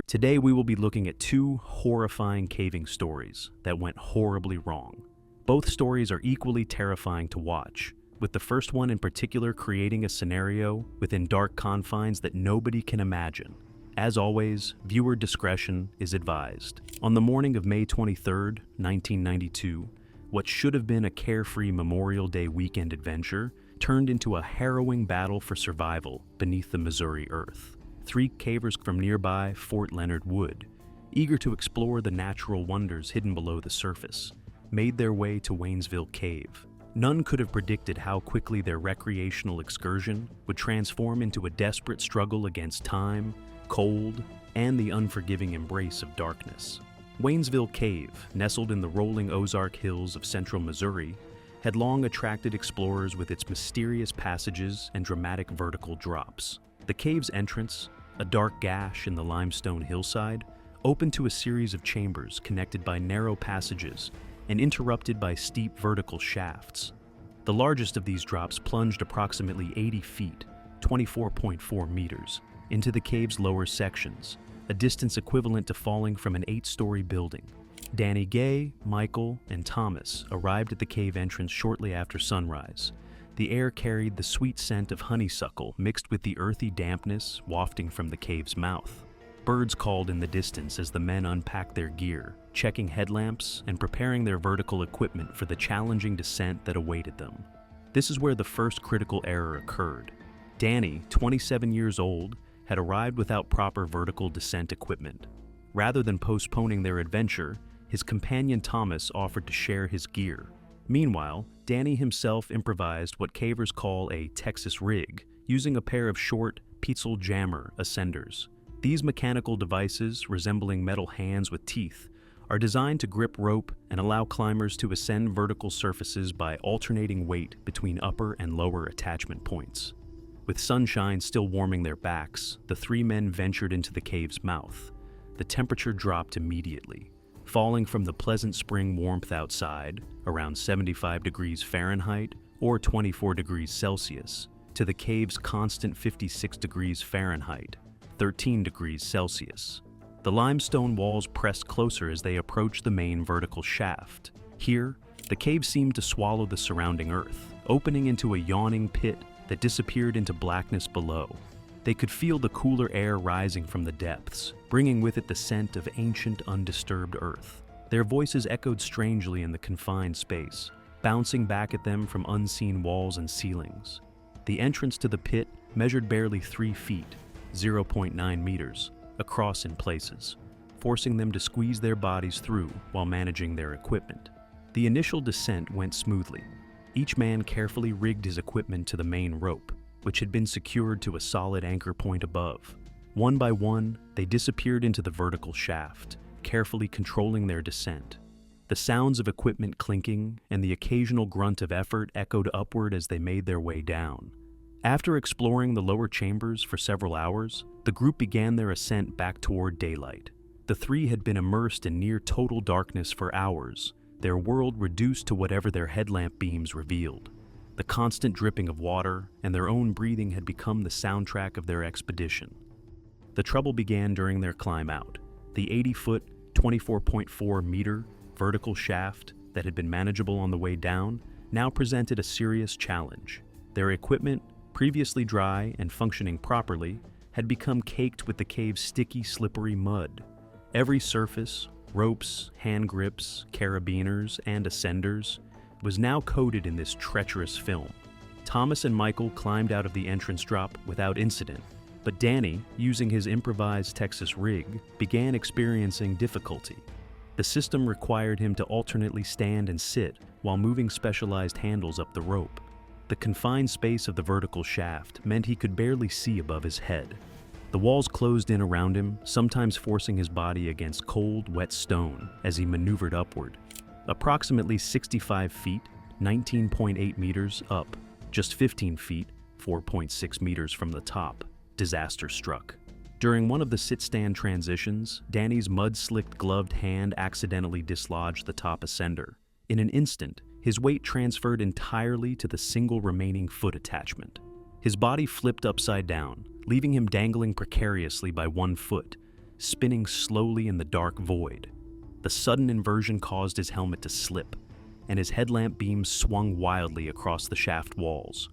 Today we will be looking at two horrifying caving stories that went horribly wrong. Both stories are equally terrifying to watch, with the first one in particular creating a scenario within dark confines that nobody can imagine. As always, viewer discretion is advised. On the morning of May 23, 1992, what should have been a carefree Memorial Day weekend adventure turned into a harrowing battle for survival beneath the Missouri earth. Three cavers from nearby Fort Leonard Wood, eager to explore the natural wonders hidden below the surface, made their way to Waynesville Cave. None could have predicted how quickly their recreational excursion would transform into a desperate struggle against time, cold, and the unforgiving embrace of darkness. Waynesville Cave, nestled in the rolling Ozark Hills of central Missouri, had long attracted explorers with its mysterious passages and dramatic vertical drops. The cave's entrance, a dark gash in the limestone hillside, opened to a series of chambers connected by narrow passages and interrupted by steep vertical shafts. The largest of these drops plunged approximately 80 feet, 24.4 meters, into the cave's lower sections, a distance equivalent to falling from an 8-story building. Danny Gay, Michael, and Thomas arrived at the cave entrance shortly after sunrise. The air carried the sweet scent of honeysuckle mixed with the earthy dampness wafting from the cave's mouth. Birds called in the distance as the men unpacked their gear, checking headlamps and preparing their vertical equipment for the challenging descent that awaited them. This is where the first critical error occurred. Danny, 27 years old, had arrived without proper vertical descent equipment. Rather than postponing their adventure, his companion Thomas offered to share his gear. Meanwhile, Danny himself improvised what cavers call a Texas rig, using a pair of short Petzl jammer ascenders. These mechanical devices, resembling metal hands with teeth, are designed to grip rope and allow climbers to ascend vertical surfaces by alternating weight between upper and lower attachment points. With sunshine still warming their backs, the three men ventured into the cave's mouth. The temperature dropped immediately, falling from the pleasant spring warmth outside, around 75 degrees Fahrenheit or 24 degrees Celsius, to the cave's constant 56 degrees Fahrenheit, 13 degrees Celsius. The limestone walls pressed closer as they approached the main vertical shaft. Here, the cave seemed to swallow the surrounding earth, opening into a yawning pit that disappeared into blackness below. They could feel the cooler air rising from the depths, bringing with it the scent of ancient, undisturbed earth. Their voices echoed strangely in the confined space, bouncing back at them from unseen walls and ceilings. The entrance to the pit measured barely 3 feet, 0.9 meters, across in places, forcing them to squeeze their bodies through while managing their equipment. The initial descent went smoothly. Each man carefully rigged his equipment to the main rope, which had been secured to a solid anchor point above. One by one, they disappeared into the vertical shaft, carefully controlling their descent. The sounds of equipment clinking and the occasional grunt of effort echoed upward as they made their way down. After exploring the lower chambers for several hours, the group began their ascent back toward daylight. The three had been immersed in near total darkness for hours, their world reduced to whatever their headlamp beams revealed. The constant dripping of water and their own breathing had become the soundtrack of their expedition. The trouble began during their climb out. The 80-foot, 24.4-meter vertical shaft that had been manageable on the way down now presented a serious challenge. Their equipment, previously dry and functioning properly, had become caked with the cave's sticky, slippery mud. Every surface, ropes, hand grips, carabiners, and ascenders, was now coated in this treacherous film. Thomas and Michael climbed out of the entrance drop without incident, but Danny, using his improvised Texas rig, began experiencing difficulty. The system required him to alternately stand and sit while moving specialized handles up the rope. The confined space of the vertical shaft meant he could barely see above his head. The walls closed in around him, sometimes forcing his body against cold, wet stone as he maneuvered upward. Approximately 65 feet, 19.8 meters up, just 15 feet, 4.6 meters from the top, disaster struck. During one of the sit-stand transitions, Danny's mud-slicked gloved hand accidentally dislodged the top ascender. In an instant, his weight transferred entirely to the single remaining foot attachment. His body flipped upside down, leaving him dangling precariously by one foot. spinning slowly in the dark void. The sudden inversion caused his helmet to slip, and his headlamp beams swung wildly across the shaft walls.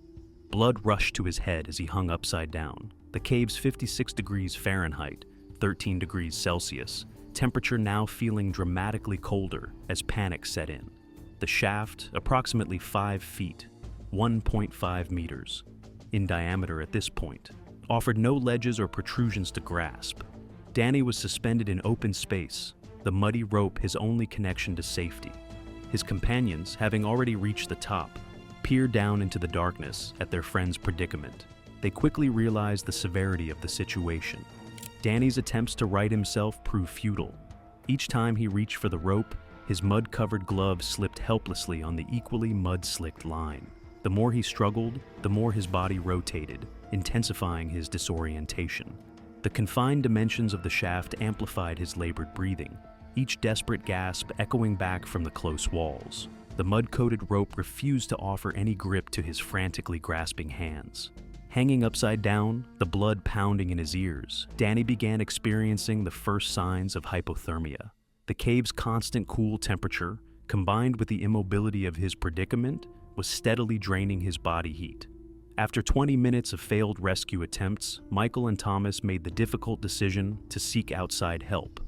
Blood rushed to his head as he hung upside down. The cave's 56 degrees Fahrenheit, 13 degrees Celsius, temperature now feeling dramatically colder as panic set in. The shaft, approximately 5 feet, 1.5 meters, in diameter at this point, offered no ledges or protrusions to grasp. Danny was suspended in open space, the muddy rope his only connection to safety. His companions, having already reached the top, peered down into the darkness at their friend's predicament. They quickly realized the severity of the situation. Danny's attempts to right himself proved futile. Each time he reached for the rope, his mud-covered glove slipped helplessly on the equally mud-slicked line. The more he struggled, the more his body rotated, intensifying his disorientation. The confined dimensions of the shaft amplified his labored breathing, each desperate gasp echoing back from the close walls. The mud-coated rope refused to offer any grip to his frantically grasping hands. Hanging upside down, the blood pounding in his ears, Danny began experiencing the first signs of hypothermia. The cave's constant cool temperature, combined with the immobility of his predicament, was steadily draining his body heat. After 20 minutes of failed rescue attempts, Michael and Thomas made the difficult decision to seek outside help.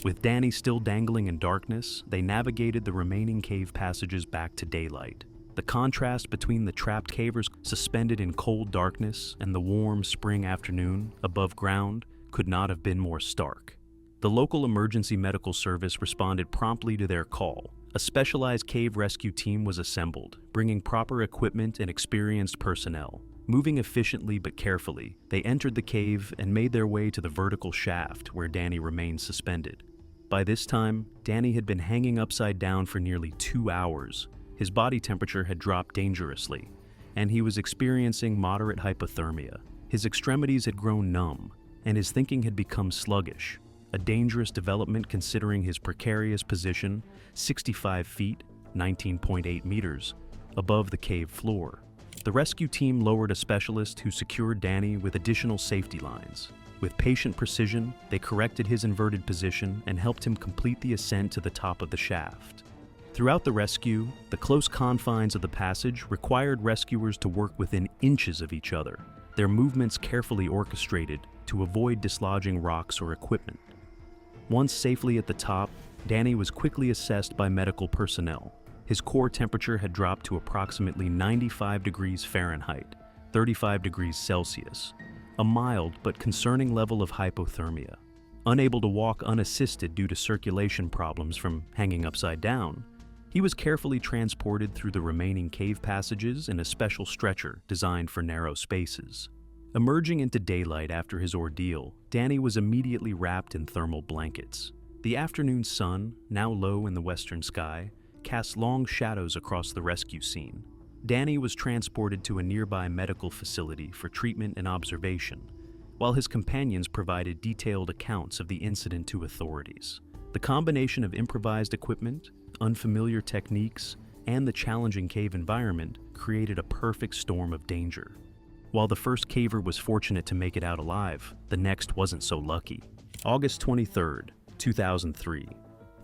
With Danny still dangling in darkness, they navigated the remaining cave passages back to daylight. The contrast between the trapped cavers suspended in cold darkness and the warm spring afternoon above ground could not have been more stark. The local emergency medical service responded promptly to their call. A specialized cave rescue team was assembled, bringing proper equipment and experienced personnel. Moving efficiently but carefully, they entered the cave and made their way to the vertical shaft where Danny remained suspended. By this time, Danny had been hanging upside down for nearly 2 hours. His body temperature had dropped dangerously, and he was experiencing moderate hypothermia. His extremities had grown numb, and his thinking had become sluggish, a dangerous development considering his precarious position, 65 feet, 19.8 meters, above the cave floor. The rescue team lowered a specialist who secured Danny with additional safety lines. With patient precision, they corrected his inverted position and helped him complete the ascent to the top of the shaft. Throughout the rescue, the close confines of the passage required rescuers to work within inches of each other, their movements carefully orchestrated to avoid dislodging rocks or equipment. Once safely at the top, Danny was quickly assessed by medical personnel. His core temperature had dropped to approximately 95 degrees Fahrenheit, 35 degrees Celsius, a mild but concerning level of hypothermia. Unable to walk unassisted due to circulation problems from hanging upside down, he was carefully transported through the remaining cave passages in a special stretcher designed for narrow spaces. Emerging into daylight after his ordeal, Danny was immediately wrapped in thermal blankets. The afternoon sun, now low in the western sky, cast long shadows across the rescue scene. Danny was transported to a nearby medical facility for treatment and observation, while his companions provided detailed accounts of the incident to authorities. The combination of improvised equipment, unfamiliar techniques, and the challenging cave environment created a perfect storm of danger. While the first caver was fortunate to make it out alive, the next wasn't so lucky. August 23rd, 2003.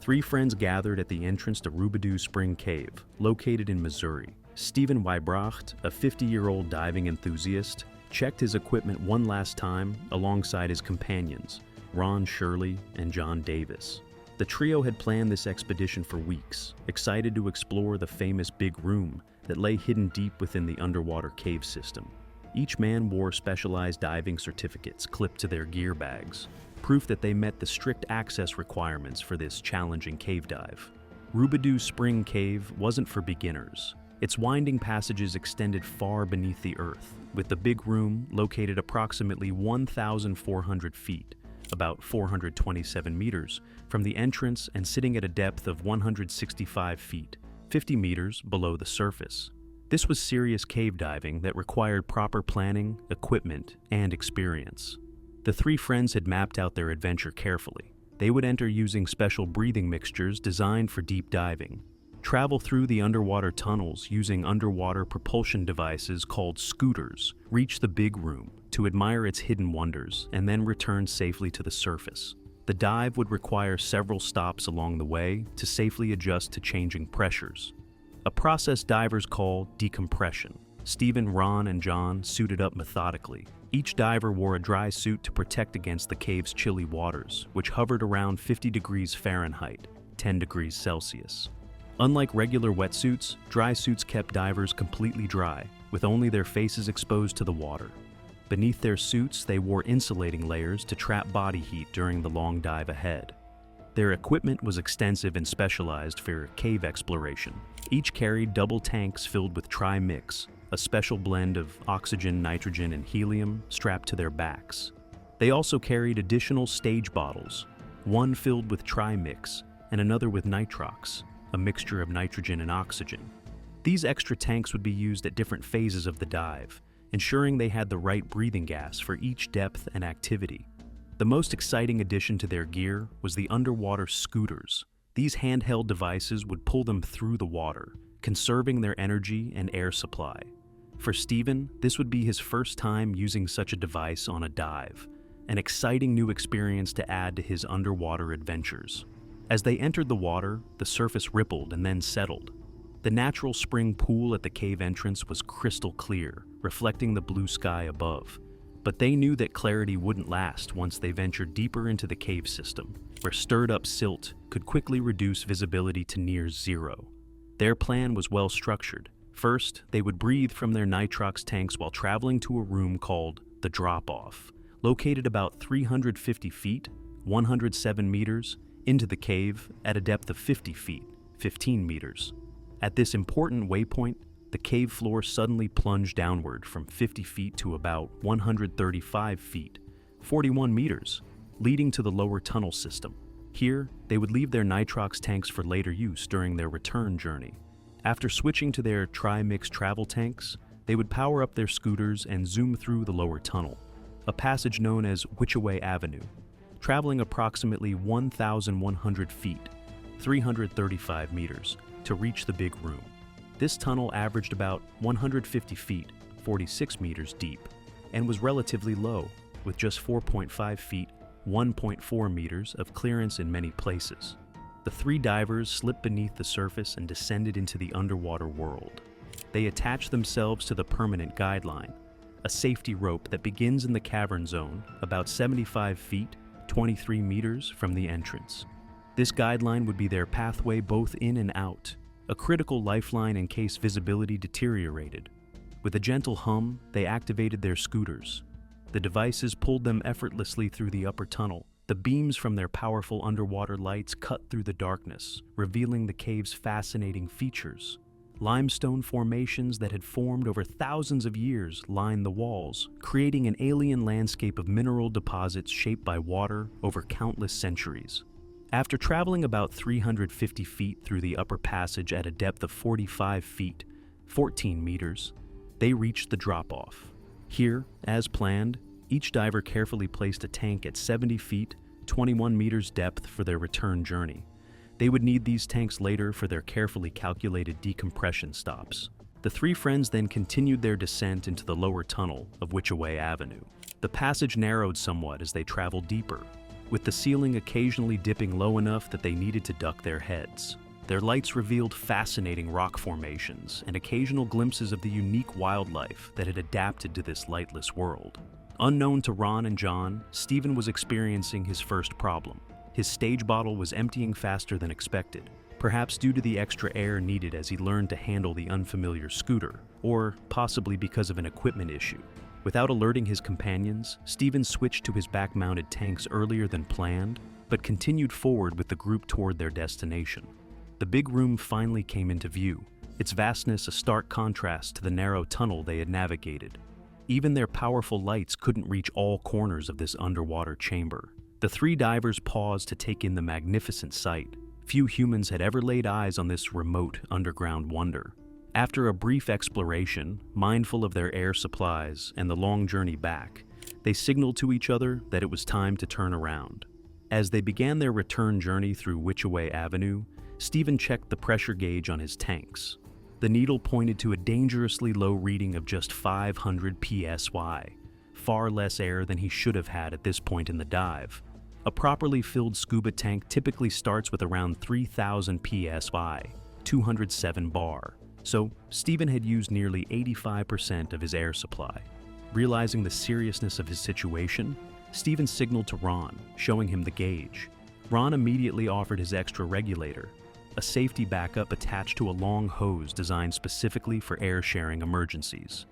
3 friends gathered at the entrance to Roubidoux Spring Cave, located in Missouri. Steven Weybracht, a 50-year-old diving enthusiast, checked his equipment one last time alongside his companions, Ron Shirley and John Davis. The trio had planned this expedition for weeks, excited to explore the famous Big Room that lay hidden deep within the underwater cave system. Each man wore specialized diving certificates clipped to their gear bags, proof that they met the strict access requirements for this challenging cave dive. Roubidoux Spring Cave wasn't for beginners. Its winding passages extended far beneath the earth, with the Big Room located approximately 1,400 feet, about 427 meters, from the entrance and sitting at a depth of 165 feet, 50 meters below the surface. This was serious cave diving that required proper planning, equipment, and experience. The 3 friends had mapped out their adventure carefully. They would enter using special breathing mixtures designed for deep diving, travel through the underwater tunnels using underwater propulsion devices called scooters, reach the Big Room to admire its hidden wonders, and then return safely to the surface. The dive would require several stops along the way to safely adjust to changing pressures, a process divers call decompression. Stephen, Ron, and John suited up methodically. Each diver wore a dry suit to protect against the cave's chilly waters, which hovered around 50 degrees Fahrenheit, 10 degrees Celsius. Unlike regular wetsuits, dry suits kept divers completely dry, with only their faces exposed to the water. Beneath their suits, they wore insulating layers to trap body heat during the long dive ahead. Their equipment was extensive and specialized for cave exploration. Each carried double tanks filled with Tri-Mix, a special blend of oxygen, nitrogen, and helium strapped to their backs. They also carried additional stage bottles, one filled with Tri-Mix and another with nitrox, a mixture of nitrogen and oxygen. These extra tanks would be used at different phases of the dive, ensuring they had the right breathing gas for each depth and activity. The most exciting addition to their gear was the underwater scooters. These handheld devices would pull them through the water, conserving their energy and air supply. For Stephen, this would be his first time using such a device on a dive, an exciting new experience to add to his underwater adventures. As they entered the water, the surface rippled and then settled. The natural spring pool at the cave entrance was crystal clear, reflecting the blue sky above. But they knew that clarity wouldn't last once they ventured deeper into the cave system, where stirred-up silt could quickly reduce visibility to near zero. Their plan was well structured. First, they would breathe from their nitrox tanks while traveling to a room called the Drop-Off, located about 350 feet, 107 meters, into the cave at a depth of 50 feet, 15 meters. At this important waypoint, the cave floor suddenly plunged downward from 50 feet to about 135 feet, 41 meters, leading to the lower tunnel system. Here, they would leave their nitrox tanks for later use during their return journey. After switching to their Tri-Mix travel tanks, they would power up their scooters and zoom through the lower tunnel, a passage known as Witchaway Avenue, traveling approximately 1,100 feet, 335 meters, to reach the big room. This tunnel averaged about 150 feet, 46 meters deep, and was relatively low, with just 4.5 feet, 1.4 meters of clearance in many places. The three divers slipped beneath the surface and descended into the underwater world. They attached themselves to the permanent guideline, a safety rope that begins in the cavern zone about 75 feet, 23 meters from the entrance. This guideline would be their pathway both in and out, a critical lifeline in case visibility deteriorated. With a gentle hum, they activated their scooters. The devices pulled them effortlessly through the upper tunnel. The beams from their powerful underwater lights cut through the darkness, revealing the cave's fascinating features. Limestone formations that had formed over thousands of years lined the walls, creating an alien landscape of mineral deposits shaped by water over countless centuries. After traveling about 350 feet through the upper passage at a depth of 45 feet, 14 meters, they reached the drop-off. Here, as planned, each diver carefully placed a tank at 70 feet, 21 meters depth for their return journey. They would need these tanks later for their carefully calculated decompression stops. The three friends then continued their descent into the lower tunnel of Witchaway Avenue. The passage narrowed somewhat as they traveled deeper, with the ceiling occasionally dipping low enough that they needed to duck their heads. Their lights revealed fascinating rock formations and occasional glimpses of the unique wildlife that had adapted to this lightless world. Unknown to Ron and John, Stephen was experiencing his first problem. His stage bottle was emptying faster than expected, perhaps due to the extra air needed as he learned to handle the unfamiliar scooter, or possibly because of an equipment issue. Without alerting his companions, Stephen switched to his back-mounted tanks earlier than planned, but continued forward with the group toward their destination. The big room finally came into view, its vastness a stark contrast to the narrow tunnel they had navigated. Even their powerful lights couldn't reach all corners of this underwater chamber. The three divers paused to take in the magnificent sight. Few humans had ever laid eyes on this remote underground wonder. After a brief exploration, mindful of their air supplies and the long journey back, they signaled to each other that it was time to turn around. As they began their return journey through Witchaway Avenue, Stephen checked the pressure gauge on his tanks. The needle pointed to a dangerously low reading of just 500 psi, far less air than he should have had at this point in the dive. A properly filled scuba tank typically starts with around 3,000 psi, 207 bar, so Stephen had used nearly 85% of his air supply. Realizing the seriousness of his situation, Stephen signaled to Ron, showing him the gauge. Ron immediately offered his extra regulator, a safety backup attached to a long hose designed specifically for air-sharing emergencies.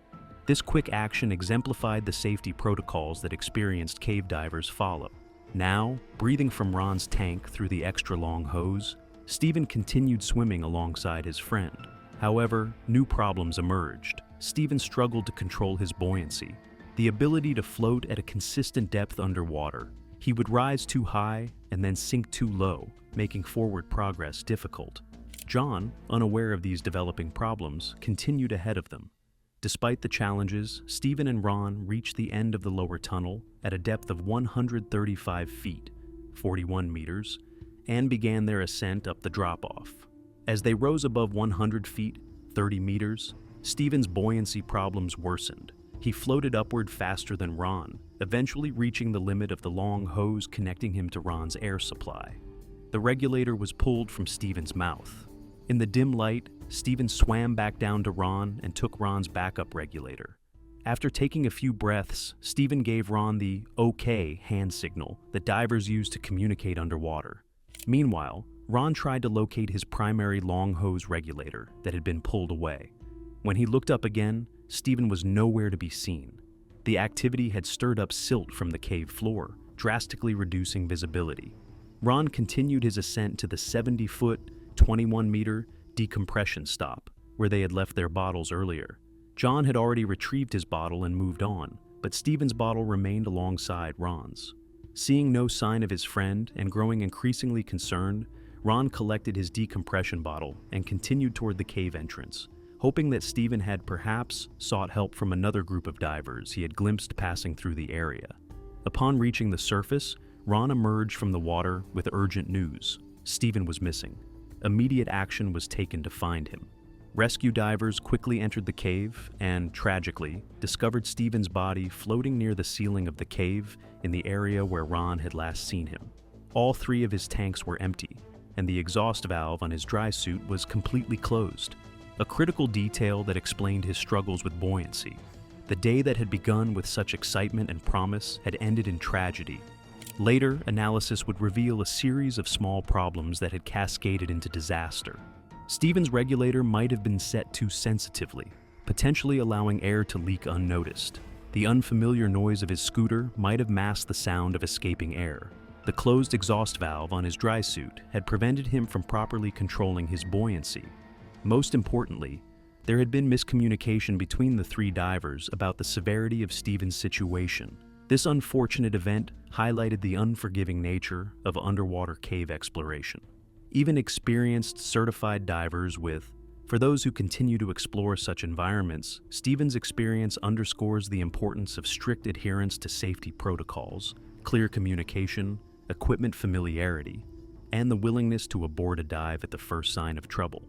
This quick action exemplified the safety protocols that experienced cave divers follow. Now, breathing from Ron's tank through the extra-long hose, Stephen continued swimming alongside his friend. However, new problems emerged. Stephen struggled to control his buoyancy, the ability to float at a consistent depth underwater. He would rise too high and then sink too low, making forward progress difficult. John, unaware of these developing problems, continued ahead of them. Despite the challenges, Stephen and Ron reached the end of the lower tunnel at a depth of 135 feet, 41 meters, and began their ascent up the drop-off. As they rose above 100 feet, 30 meters, Stephen's buoyancy problems worsened. He floated upward faster than Ron, eventually reaching the limit of the long hose connecting him to Ron's air supply. The regulator was pulled from Stephen's mouth. In the dim light, Stephen swam back down to Ron and took Ron's backup regulator. After taking a few breaths, Stephen gave Ron the OK hand signal that divers use to communicate underwater. Meanwhile, Ron tried to locate his primary long hose regulator that had been pulled away. When he looked up again, Stephen was nowhere to be seen. The activity had stirred up silt from the cave floor, drastically reducing visibility. Ron continued his ascent to the 70-foot, 21-meter decompression stop, where they had left their bottles earlier. John had already retrieved his bottle and moved on, but Stephen's bottle remained alongside Ron's. Seeing no sign of his friend and growing increasingly concerned, Ron collected his decompression bottle and continued toward the cave entrance, hoping that Stephen had perhaps sought help from another group of divers he had glimpsed passing through the area. Upon reaching the surface, Ron emerged from the water with urgent news. Stephen was missing. Immediate action was taken to find him. Rescue divers quickly entered the cave and, tragically, discovered Stephen's body floating near the ceiling of the cave in the area where Ron had last seen him. All three of his tanks were empty, and the exhaust valve on his dry suit was completely closed, a critical detail that explained his struggles with buoyancy. The day that had begun with such excitement and promise had ended in tragedy. Later, analysis would reveal a series of small problems that had cascaded into disaster. Stephen's regulator might have been set too sensitively, potentially allowing air to leak unnoticed. The unfamiliar noise of his scooter might have masked the sound of escaping air. The closed exhaust valve on his dry suit had prevented him from properly controlling his buoyancy. Most importantly, there had been miscommunication between the three divers about the severity of Stephen's situation. This unfortunate event highlighted the unforgiving nature of underwater cave exploration. Even experienced certified divers for those who continue to explore such environments, Stephen's experience underscores the importance of strict adherence to safety protocols, clear communication, equipment familiarity, and the willingness to abort a dive at the first sign of trouble.